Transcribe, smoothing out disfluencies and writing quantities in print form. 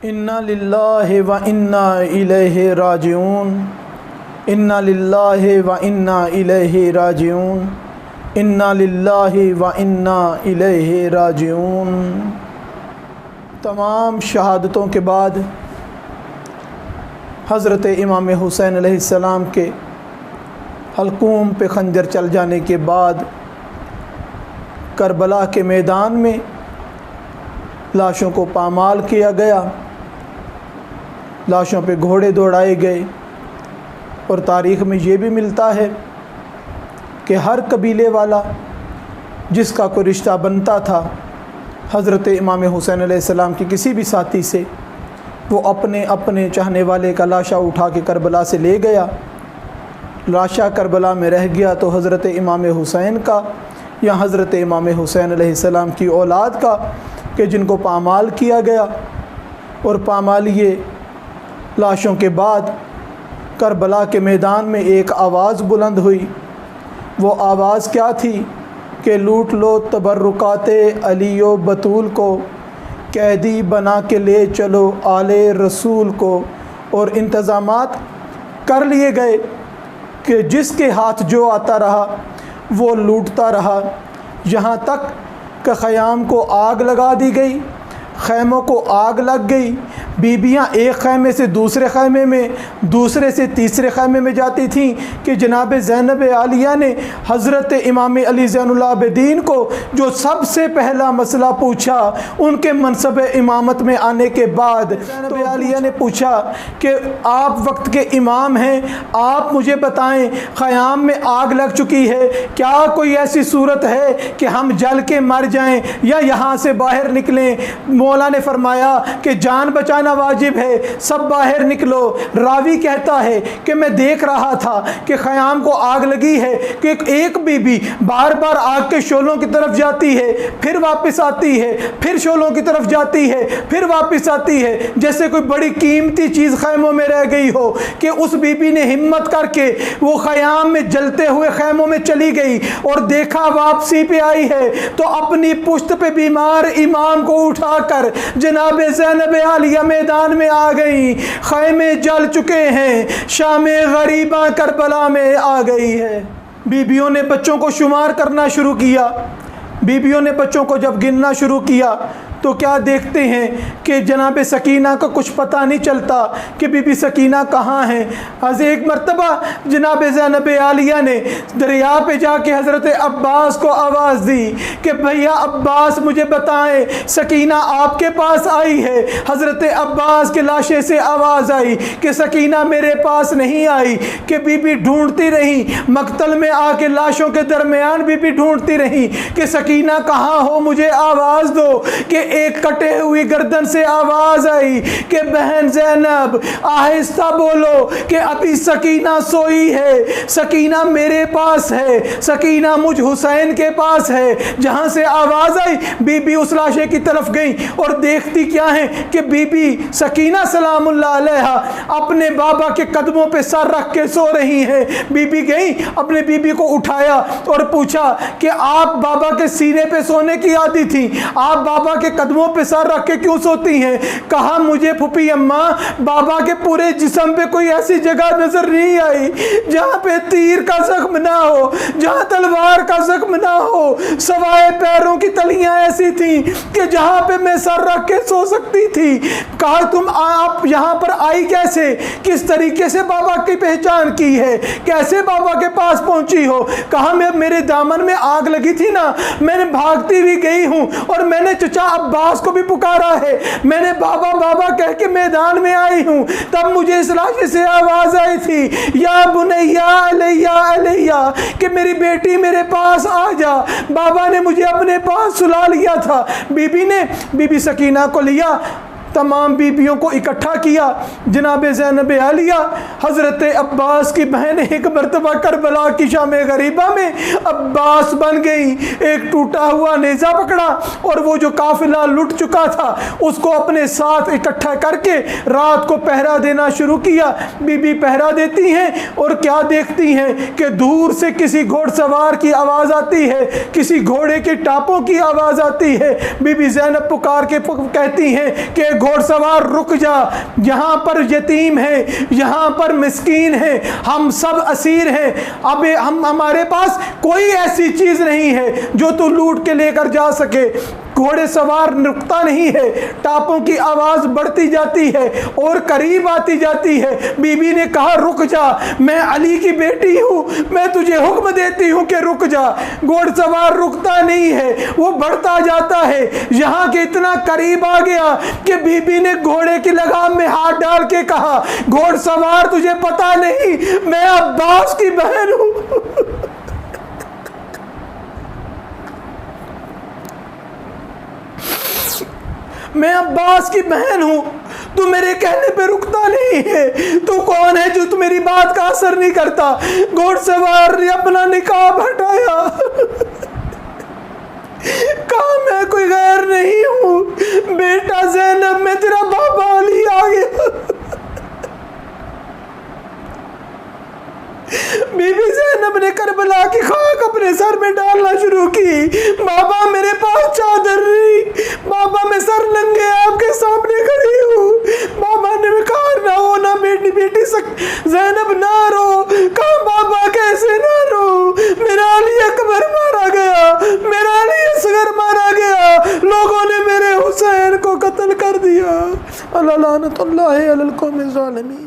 انا للہ و انا الیہ راجعون انا للہ و انا الیہ راجعون انا للہ و انا الیہ راجعون۔ تمام شہادتوں کے بعد حضرت امام حسین علیہ السلام کے حلقوم پہ خنجر چل جانے کے بعد کربلا کے میدان میں لاشوں کو پامال کیا گیا، لاشوں پہ گھوڑے دوڑائے گئے، اور تاریخ میں یہ بھی ملتا ہے کہ ہر قبیلے والا جس کا کوئی رشتہ بنتا تھا حضرت امام حسین علیہ السلام کے کسی بھی ساتھی سے، وہ اپنے اپنے چاہنے والے کا لاشہ اٹھا کے کربلا سے لے گیا۔ لاشہ کربلا میں رہ گیا تو حضرت امام حسین کا یا حضرت امام حسین علیہ السلام کی اولاد کا کہ جن کو پامال کیا گیا، اور پامالیے لاشوں کے بعد کربلا کے میدان میں ایک آواز بلند ہوئی۔ وہ آواز کیا تھی کہ لوٹ لو تبرکات علی و بطول کو، قیدی بنا کے لے چلو آل رسول کو۔ اور انتظامات کر لیے گئے کہ جس کے ہاتھ جو آتا رہا وہ لوٹتا رہا، یہاں تک کہ خیام کو آگ لگا دی گئی، خیموں کو آگ لگ گئی۔ بیبیاں ایک خیمے سے دوسرے خیمے میں، دوسرے سے تیسرے خیمے میں جاتی تھیں کہ جناب زینب عالیہ نے حضرت امام علی زین العابدین کو جو سب سے پہلا مسئلہ پوچھا ان کے منصب امامت میں آنے کے بعد، زینب عالیہ نے پوچھا کہ آپ وقت کے امام ہیں، آپ مجھے بتائیں خیام میں آگ لگ چکی ہے، کیا کوئی ایسی صورت ہے کہ ہم جل کے مر جائیں یا یہاں سے باہر نکلیں؟ مولا نے فرمایا کہ جان بچانا واجب ہے، سب باہر نکلو۔ راوی کہتا ہے کہ میں دیکھ رہا تھا کہ خیام کو آگ لگی ہے کہ ایک بی بی بار بار آگ کے شعلوں کی طرف جاتی ہے، پھر واپس آتی ہے، پھر شعلوں کی طرف جاتی ہے، پھر واپس آتی ہے، جیسے کوئی بڑی قیمتی چیز خیموں میں رہ گئی ہو۔ کہ اس بی بی نے ہمت کر کے وہ خیام میں جلتے ہوئے خیموں میں چلی گئی اور دیکھا واپسی پہ آئی ہے تو اپنی پشت پہ بیمار امام کو اٹھا کر جناب زینب عالیہ میدان میں آ گئی۔ خیمے جل چکے ہیں، شام غریباں کربلا میں آ گئی ہے۔ بیبیوں نے بچوں کو شمار کرنا شروع کیا۔ بیبیوں نے بچوں کو جب گننا شروع کیا تو کیا دیکھتے ہیں کہ جناب سکینہ کا کچھ پتہ نہیں چلتا کہ بی بی سکینہ کہاں ہیں۔ از ایک مرتبہ جناب زینب عالیہ نے دریا پہ جا کے حضرت عباس کو آواز دی کہ بھیا عباس مجھے بتائیں سکینہ آپ کے پاس آئی ہے؟ حضرت عباس کے لاشے سے آواز آئی کہ سکینہ میرے پاس نہیں آئی۔ کہ بی بی ڈھونڈتی رہی، مقتل میں آ کے لاشوں کے درمیان بی بی ڈھونڈتی رہی کہ سکینہ کہاں ہو، مجھے آواز دو۔ کہ ایک کٹے ہوئی گردن سے آواز آئی کہ بہن زینب آہستہ بولو کہ ابھی سکینہ سوئی ہے، سکینہ میرے پاس ہے، سکینہ مجھ حسین کے پاس ہے۔ جہاں سے آواز آئی بی بی اس لاشے کی طرف گئی اور دیکھتی کیا ہے کہ بی بی سکینہ سلام اللہ علیہا اپنے بابا کے قدموں پہ سر رکھ کے سو رہی ہیں۔ بی بی گئی، اپنے بی بی کو اٹھایا اور پوچھا کہ آپ بابا کے سینے پہ سونے کی عادی تھی، آپ بابا کے قدموں پہ سر رکھ کے کیوں سوتی ہیں؟ کہا مجھے پھوپھی اماں بابا کے پورے جسم پہ کوئی ایسی جگہ نظر نہیں آئی جہاں پہ تیر کا زخم نہ ہو، جہاں تلوار کا زخم نہ ہو، سوائے پیروں کی تلیاں ایسی تھیں کہ جہاں پہ میں سر رکھ کے سو سکتی تھی۔ کہا تم آپ یہاں پر آئی کیسے؟ کس طریقے سے بابا کی پہچان کی ہے؟ کیسے بابا کے پاس پہنچی ہو؟ کہا میرے دامن میں آگ لگی تھی نا، میں نے بھاگتی ہوئی گئی ہوں اور میں نے چچا عباس کو بھی پکارا ہے، میں نے بابا بابا کہہ کے میدان میں آئی ہوں، تب مجھے اس لاشے سے آواز آئی تھی یا بنیا علیہ علیہ کہ میری بیٹی میرے پاس آ جا۔ بابا نے مجھے اپنے پاس سلا لیا تھا۔ بی بی نے بی بی سکینہ کو لیا، تمام بیبیوں کو اکٹھا کیا۔ جناب زینب عالیہ حضرت عباس کی بہن ایک مرتبہ کربلا کی شام غریبہ میں عباس بن گئی، ایک ٹوٹا ہوا نیزہ پکڑا اور وہ جو قافلہ لٹ چکا تھا اس کو اپنے ساتھ اکٹھا کر کے رات کو پہرا دینا شروع کیا۔ بی بی پہرا دیتی ہیں اور کیا دیکھتی ہیں کہ دور سے کسی گھوڑ سوار کی آواز آتی ہے، کسی گھوڑے کے ٹاپوں کی آواز آتی ہے۔ بی بی زینب پکار کے کہتی ہیں کہ گھوڑ سوار رک جا، یہاں پر یتیم ہے، یہاں پر مسکین ہے، ہم سب اسیر ہیں، اب ہمارے پاس کوئی ایسی چیز نہیں ہے جو تو لوٹ کے لے کر جا سکے۔ گھوڑے سوار رکتا نہیں ہے، ٹاپوں کی آواز بڑھتی جاتی ہے اور قریب آتی جاتی ہے۔ بی بی نے کہا رک جا، میں علی کی بیٹی ہوں، میں تجھے حکم دیتی ہوں کہ رک جا۔ گھوڑ سوار رکتا نہیں ہے، وہ بڑھتا جاتا ہے، یہاں کے اتنا قریب آ گیا کہ بی بی نے گھوڑے کی لگام میں ہاتھ ڈال کے کہا گھوڑ سوار تجھے پتا نہیں میں عباس کی بہن ہوں۔ میں عباس کی بہن ہوں، تو میرے کہنے پہ رکتا نہیں ہے، تو کون ہے جو تو میری بات کا اثر نہیں کرتا؟ گھوڑ سوار نے اپنا نقاب ہٹایا، کہا میں کوئی غیر نہیں ہوں، بیٹا زینب میں تیرا بابا علی آ گیا۔ بی بی زینب نے کربلا کی خاک اپنے سر میں ڈالنا شروع کی۔ بابا میرے پاس چادر نہیں، بابا میں سر ننگے آپ کے سامنے کھڑی ہوں۔ بابا نے کہا نہ ہو نہ بیٹی بیٹی زینب نہ رو، کہا بابا کیسے نہ رو، میرا علی اکبر مارا گیا، میرا علی اصغر مارا گیا، لوگوں نے میرے حسین کو قتل کر دیا۔ اللہ لعنت اللہ علی القوم الظالمین۔